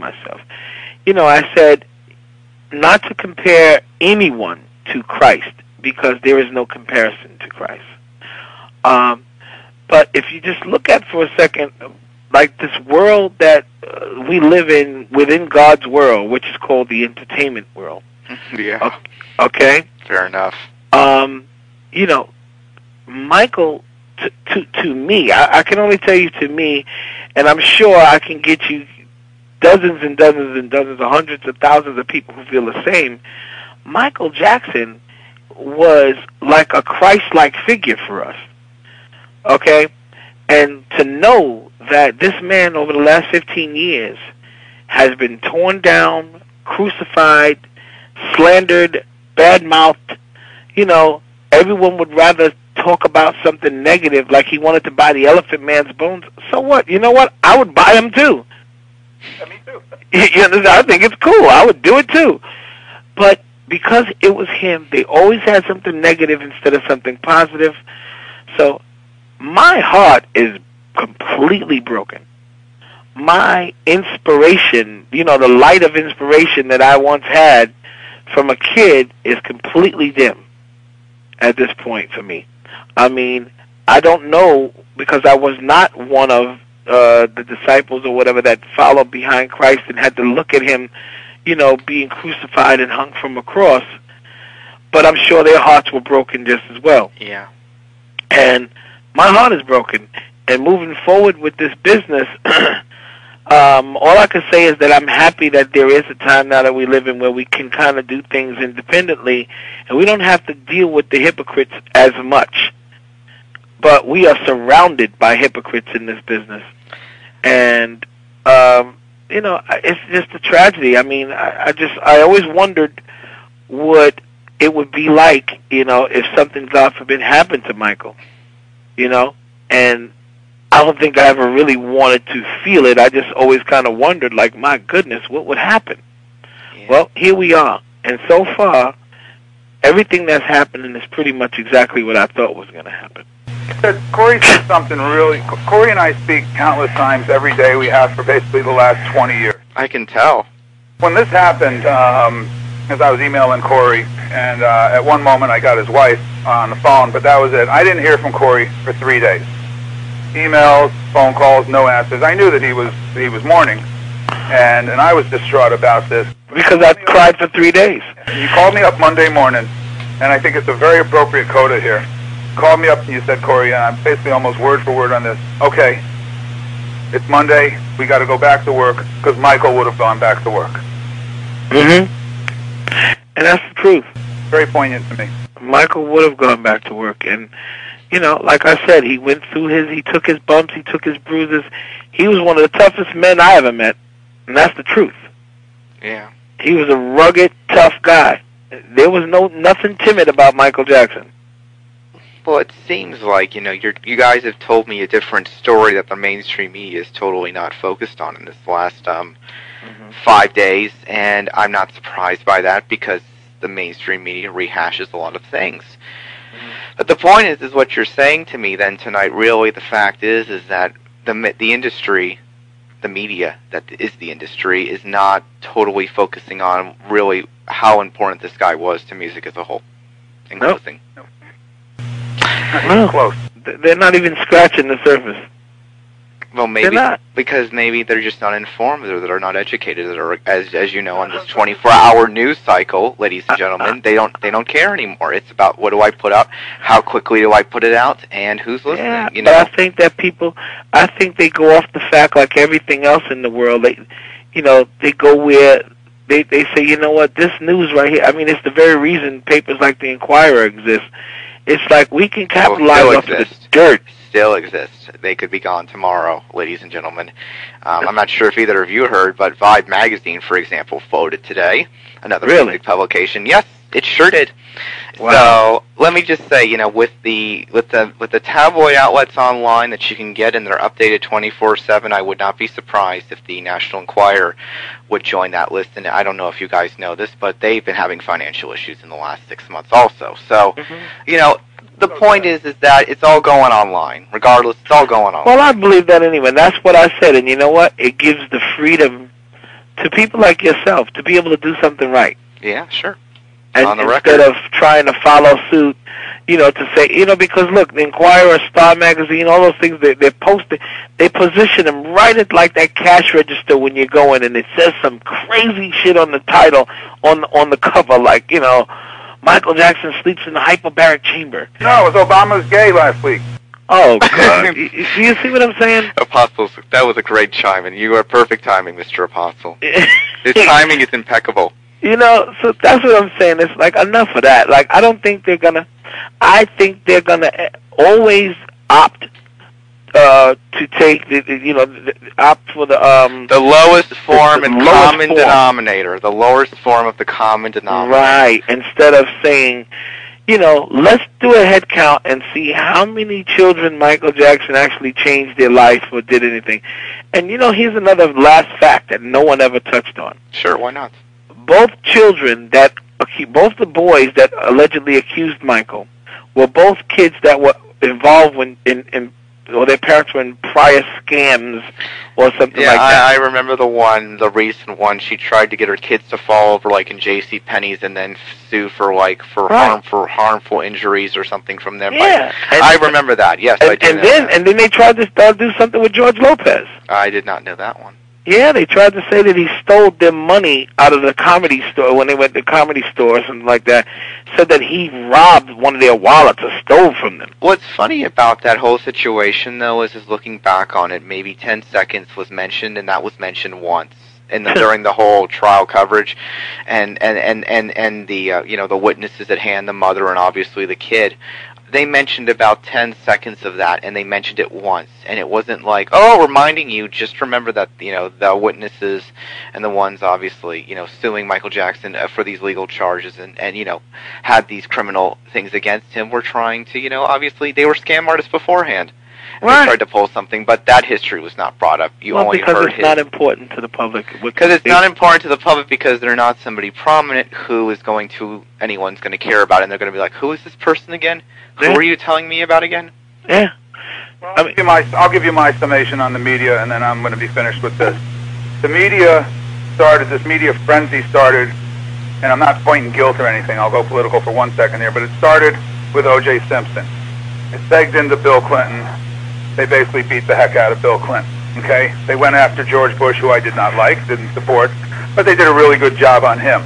myself. I said not to compare anyone to Christ because there is no comparison to Christ. But if you just look at for a second, like this world that we live in within God's world, which is called the entertainment world. Yeah. Okay? Fair enough. Michael, to me, I can only tell you to me, and I'm sure I can get you dozens and dozens and dozens of hundreds of thousands of people who feel the same. Michael Jackson was like a Christ-like figure for us. Okay? And to know that this man over the last 15 years has been torn down, crucified, slandered, bad-mouthed, everyone would rather talk about something negative, like he wanted to buy the Elephant Man's bones. So what? You know what? I would buy them too. Yeah, me too. I think it's cool. I would do it too. But because it was him, they always had something negative instead of something positive. So my heart is completely broken. My inspiration, the light of inspiration that I once had from a kid is completely dim at this point for me. I mean, I don't know, because I was not one of the disciples or whatever that followed behind Christ and had to look at him, being crucified and hung from a cross. But I'm sure their hearts were broken just as well. Yeah. And my heart is broken. And moving forward with this business, all I can say is that I'm happy that there is a time now that we live in where we can kind of do things independently, and we don't have to deal with the hypocrites as much. But we are surrounded by hypocrites in this business. And, it's just a tragedy. I mean, I always wondered what it would be like, if something, God forbid, happened to Michael, and I don't think I ever really wanted to feel it. I just always kind of wondered, like, my goodness, what would happen? Yeah. Well, here we are. And so far, everything that's happening is pretty much exactly what I thought was going to happen. Corey said something really... Corey and I speak countless times every day. We have for basically the last 20 years. I can tell. When this happened, as I was emailing Corey, and at one moment I got his wife on the phone, but that was it. I didn't hear from Corey for 3 days. Emails, phone calls, no answers. I knew that he was mourning, and I was distraught about this. Because I cried for 3 days. You called me up Monday morning, and I think it's a very appropriate coda here. You called me up and you said, Corey, and I'm basically almost word for word on this. Okay, it's Monday. We got to go back to work because Michael would have gone back to work. Mm-hmm. And that's the truth. Very poignant to me. Michael would have gone back to work, and like I said, he went through he took his bumps, he took his bruises. He was one of the toughest men I ever met, and that's the truth. Yeah. He was a rugged, tough guy. There was nothing timid about Michael Jackson. Well, it seems like, you guys have told me a different story that the mainstream media is totally not focused on in this last 5 days, and I'm not surprised by that because the mainstream media rehashes a lot of things. But the point is what you're saying to me then tonight, really, the fact is that the industry, the media that is the industry, is not totally focusing on really how important this guy was to music as a whole. In closing. Nope. No. Close. They're not even scratching the surface. Well, maybe because maybe they're just not informed, or they're not educated, or as you know, on this 24-hour news cycle, ladies and gentlemen, they don't care anymore. It's about what do I put out, how quickly do I put it out, and who's listening. Yeah, but I think that I think they go off the fact like everything else in the world. They go where they say, you know what, this news right here. I mean, it's the very reason papers like the Inquirer exist. It's like we can capitalize off of the dirt. Still exists. They could be gone tomorrow, ladies and gentlemen. I'm not sure if either of you heard, but Vibe magazine, for example, folded today. Another music publication. Yes, it sure did. Wow. So let me just say, with the tabloid outlets online that you can get, and they're updated 24/7, I would not be surprised if the National Enquirer would join that list. And I don't know if you guys know this, but they've been having financial issues in the last 6 months also. So, the point is that it's all going online. Regardless, it's all going on. Well, I believe that anyway. That's what I said. And you know what? It gives the freedom to people like yourself to be able to do something right. Yeah, sure. And on the instead record. of trying to follow suit, to say, because look, the Inquirer, Star Magazine, all those things, they're posted, they position them right at like that cash register when you go in, and it says some crazy shit on the title, on the cover, like, Michael Jackson sleeps in the hyperbaric chamber. No, it was Obama's gay last week. Oh, God. Do you see what I'm saying? Apostles, that was a great chime, and you are perfect timing, Mr. Apostle. His timing is impeccable. So that's what I'm saying. It's like, enough of that. Like, I don't think they're gonna. I think they're gonna always opt to take opt for the lowest form and common form. denominator. The lowest form of the common denominator. Right. Instead of saying, let's do a head count and see how many children Michael Jackson actually changed their life or did anything. And here's another last fact that no one ever touched on. Sure, why not? Both both the boys that allegedly accused Michael were both kids that were involved or their parents were in prior scams or something like that. I remember the recent one. She tried to get her kids to fall over like in J.C. Penney's and then sue for harmful injuries or something from them. Yeah, I remember that. Yes, I do. And then they tried to do something with George Lopez. I did not know that one. Yeah, they tried to say that he stole their money out of the comedy store when they went to comedy store or something like that. Said that he robbed one of their wallets or stole from them. What's funny about that whole situation, though, is looking back on it, maybe 10 seconds was mentioned, and that was mentioned once during the whole trial coverage, and the the witnesses at hand, the mother and obviously the kid. They mentioned about 10 seconds of that, and they mentioned it once, and it wasn't like, reminding you, just remember that, the witnesses and the ones, obviously, suing Michael Jackson for these legal charges and had these criminal things against him were trying to, obviously, they were scam artists beforehand. Right. They tried to pull something, but that history was not brought up. You only because heard it's not important to the public. Because it's not important to the public because they're not somebody prominent who is anyone's going to care about it, and they're going to be like, who is this person again? Who are you telling me about again? Yeah. Well, I'll give you my summation on the media, and then I'm going to be finished with this. The media this media frenzy started, and I'm not pointing guilt or anything. I'll go political for 1 second here, but it started with O.J. Simpson. It segged into Bill Clinton. They basically beat the heck out of Bill Clinton, okay? They went after George Bush, who I did not like, didn't support, but they did a really good job on him.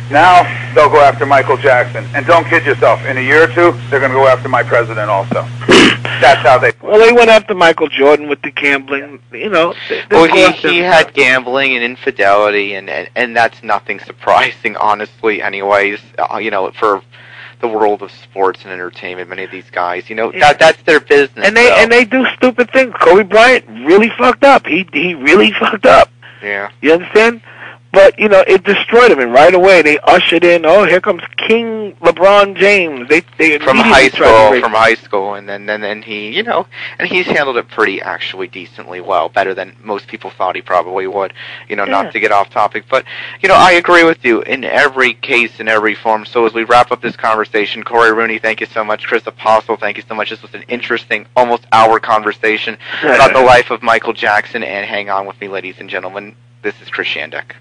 Now, they'll go after Michael Jackson. And don't kid yourself, in a year or two, they're going to go after my president also. That's how they... Well, they went after Michael Jordan with the gambling, he had gambling and infidelity, and that's nothing surprising, honestly, anyways, for the world of sports and entertainment. Many of these guys, that's their business. And they do stupid things. Kobe Bryant really fucked up. He really fucked up. Yeah. You understand? But, it destroyed him, and right away they ushered in, here comes King LeBron James. They from high school, and then he, and he's handled it pretty actually decently well, better than most people thought he probably would, not to get off topic. But, I agree with you in every case, in every form. So as we wrap up this conversation, Corey Rooney, thank you so much. Chris Apostle, thank you so much. This was an interesting, almost hour conversation about the life of Michael Jackson, and hang on with me, ladies and gentlemen. This is Chris Shandek.